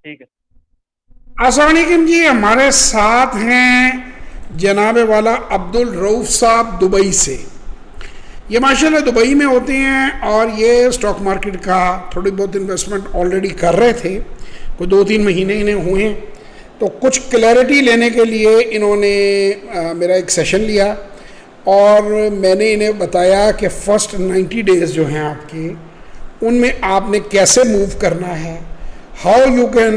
ठीक है। अस्सलाम वालेकुम जी। हमारे साथ हैं जनाब वाला अब्दुल रऊफ साहब दुबई से। ये माशाल्लाह दुबई में होते हैं और ये स्टॉक मार्केट का थोड़ी बहुत इन्वेस्टमेंट ऑलरेडी कर रहे थे, कोई 2-3 महीने इन्हें हुए हैं। तो कुछ क्लैरिटी लेने के लिए इन्होंने मेरा एक सेशन लिया और मैंने इन्हें बताया कि फ़र्स्ट 90 डेज़ जो हैं आपके, उनमें आपने कैसे मूव करना है, how you can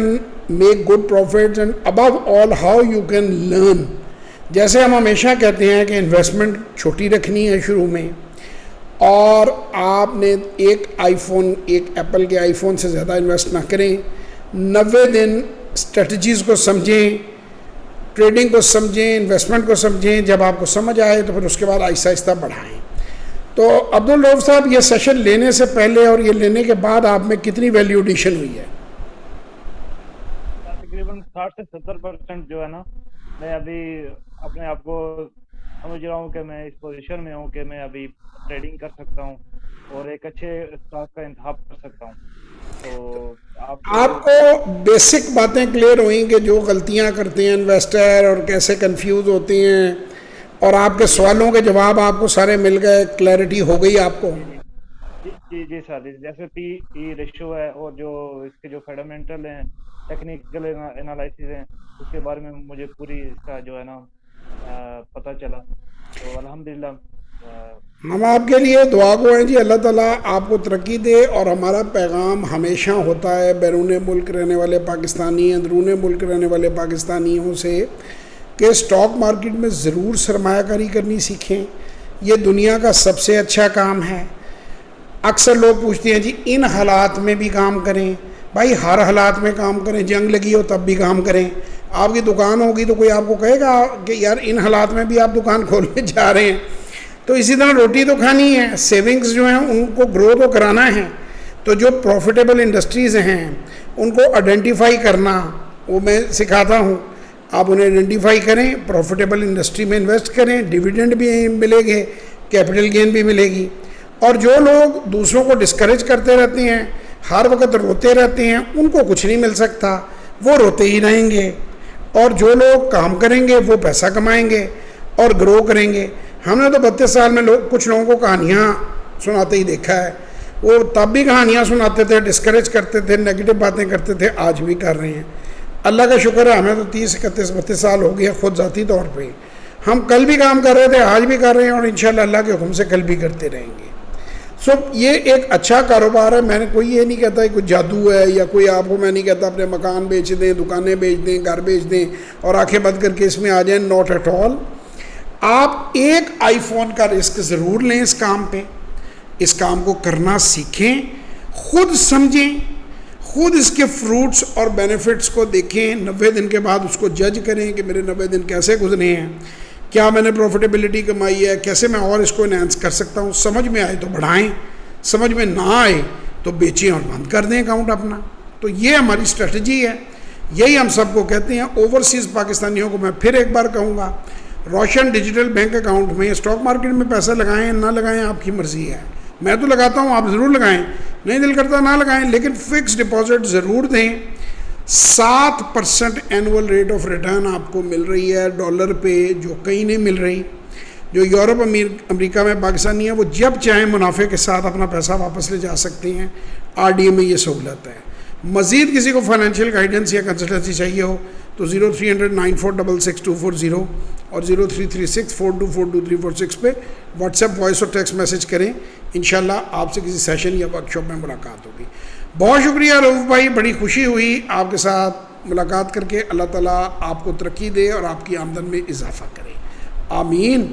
make good profits and above all how you can learn. जैसे हम हमेशा कहते हैं कि इन्वेस्टमेंट छोटी रखनी है शुरू में, और आपने एक आईफोन, एक एप्पल के आईफोन से ज़्यादा इन्वेस्ट ना करें। 90 दिन स्ट्रेटजीज़ को समझें, ट्रेडिंग को समझें, इन्वेस्टमेंट को समझें। जब आपको समझ आए तो फिर उसके बाद आहिस्ता आहिस्ता बढ़ाएं। तो अब्दुल रऊफ साहब, ये सेशन लेने से पहले और ये लेने के बाद आप में कितनी वैल्यू एडिशन हुई है? तकरीबन 60 से 70% जो है ना, मैं अभी अपने आप को समझ रहा हूँ कि मैं इस पोजीशन में हूँ कि मैं अभी ट्रेडिंग कर सकता हूँ और एक अच्छे स्टॉक का इंतखाब कर सकता हूँ। तो आप आपको बेसिक बातें क्लियर हुई कि जो गलतियां करते हैं इन्वेस्टर और कैसे कंफ्यूज होते हैं, और आपके सवालों के जवाब आपको सारे मिल गए, क्लैरिटी हो गई आपको? जी जी जी जी जी सर, जैसे पी ई रेशियो है और जो इसके जो फंडामेंटल हैं, टेक्निकल एनालिसिस हैं, उसके बारे में मुझे पूरी इसका जो है ना पता चला। तो अल्हम्दुलिल्लाह हम आपके लिए दुआ गो हैं जी, अल्लाह ताला आपको तरक्की दे। और हमारा पैगाम हमेशा होता है बैरून मुल्क रहने वाले पाकिस्तानी, अंदरून मुल्क रहने वाले पाकिस्तानियों से, कि स्टॉक मार्केट में ज़रूर सरमायाकारी करनी सीखें। ये दुनिया का सबसे अच्छा काम है। अक्सर लोग पूछते हैं जी इन हालात में भी काम करें। भाई हर हालात में काम करें, जंग लगी हो तब भी काम करें। आपकी दुकान होगी तो कोई आपको कहेगा कि यार इन हालात में भी आप दुकान खोलने जा रहे हैं। तो इसी तरह रोटी तो खानी है, सेविंग्स जो हैं उनको ग्रो तो कराना है। तो जो प्रॉफिटेबल इंडस्ट्रीज़ हैं उनको आइडेंटिफाई करना वो मैं सिखाता हूँ। आप उन्हें आइडेंटिफाई करें, प्रॉफिटेबल इंडस्ट्री में इन्वेस्ट करें, डिविडेंड भी मिलेंगे, कैपिटल गेन भी मिलेगी। और जो लोग दूसरों को डिस्करेज करते रहते हैं, हर वक्त रोते रहते हैं, उनको कुछ नहीं मिल सकता, वो रोते ही रहेंगे। और जो लोग काम करेंगे वो पैसा कमाएंगे और ग्रो करेंगे। हमने तो 32 साल में कुछ लोगों को कहानियाँ सुनाते ही देखा है। वो तब भी कहानियाँ सुनाते थे, डिस्करेज करते थे, नेगेटिव बातें करते थे, आज भी कर रहे हैं। अल्लाह का शुक्र है, हमें तो 30, 31, 32 साल हो गया खुद ज़ाती तौर पे। हम कल भी काम कर रहे थे, आज भी कर रहे हैं और इंशाल्लाह अल्लाह के हुक्म से कल भी करते रहेंगे। ये एक अच्छा कारोबार है। मैंने कोई ये नहीं कहता कोई जादू है, या कोई आपको मैं नहीं कहता अपने मकान बेच दें, दुकानें बेच दें, घर बेच दें और आंखें बंद करके इसमें आ जाएं। Not at all. आप एक आईफोन का रिस्क ज़रूर लें इस काम पे, इस काम को करना सीखें, खुद समझें, खुद इसके फ्रूट्स और बेनिफिट्स को देखें। 90 दिन के बाद उसको जज करें कि मेरे 90 दिन कैसे गुजरे हैं, क्या मैंने प्रॉफिटेबिलिटी कमाई है, कैसे मैं और इसको इनहेंस कर सकता हूँ। समझ में आए तो बढ़ाएं, समझ में ना आए तो बेचें और बंद कर दें अकाउंट अपना। तो ये हमारी स्ट्रेटजी है, यही हम सबको कहते हैं। ओवरसीज़ पाकिस्तानियों को मैं फिर एक बार कहूँगा, रोशन डिजिटल बैंक अकाउंट में स्टॉक मार्केट में पैसा लगाएं ना लगाएं आपकी मर्ज़ी है। मैं तो लगाता हूँ, आप ज़रूर लगाएं, नहीं दिल करता ना लगाएं, लेकिन फ़िक्स डिपॉजिट ज़रूर दें। 7% एनुअल रेट ऑफ रिटर्न आपको मिल रही है डॉलर पे, जो कहीं नहीं मिल रही। जो यूरोप, अमेरिका में पाकिस्तानी है वो जब चाहें मुनाफे के साथ अपना पैसा वापस ले जा सकते हैं। RDA में ये सहूलत है। मज़ीद किसी को फाइनेंशियल गाइडेंस या कंसल्टेंसी चाहिए हो तो 0300 9466 और 033642422346 पे व्हाट्सएप वॉइस और टेक्स्ट मैसेज करें। इंशाल्लाह आपसे किसी सेशन या वर्कशॉप में मुलाकात होगी। बहुत शुक्रिया रऊफ भाई, बड़ी खुशी हुई आपके साथ मुलाकात करके। अल्लाह ताला आपको तरक्की दे और आपकी आमदन में इजाफ़ा करे, आमीन।